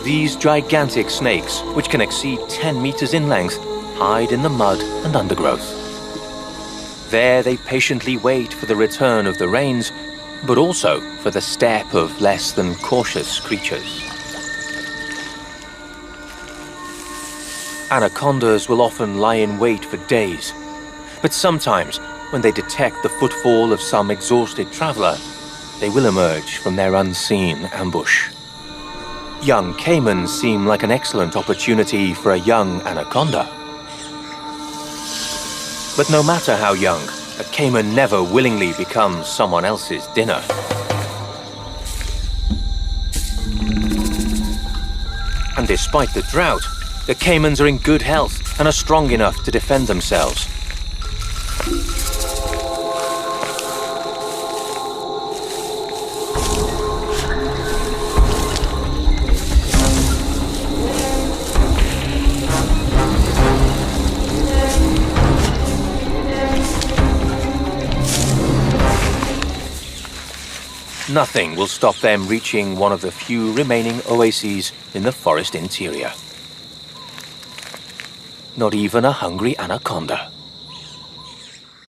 These gigantic snakes, which can exceed 10 meters in length, hide in the mud and undergrowth. There they patiently wait for the return of the rains, but also for the step of less than cautious creatures. Anacondas will often lie in wait for days, but sometimes, when they detect the footfall of some exhausted traveler, they will emerge from their unseen ambush. Young caimans seem like an excellent opportunity for a young anaconda. But no matter how young, a caiman never willingly becomes someone else's dinner. And despite the drought, the caimans are in good health and are strong enough to defend themselves. Nothing will stop them reaching one of the few remaining oases in the forest interior. Not even a hungry anaconda.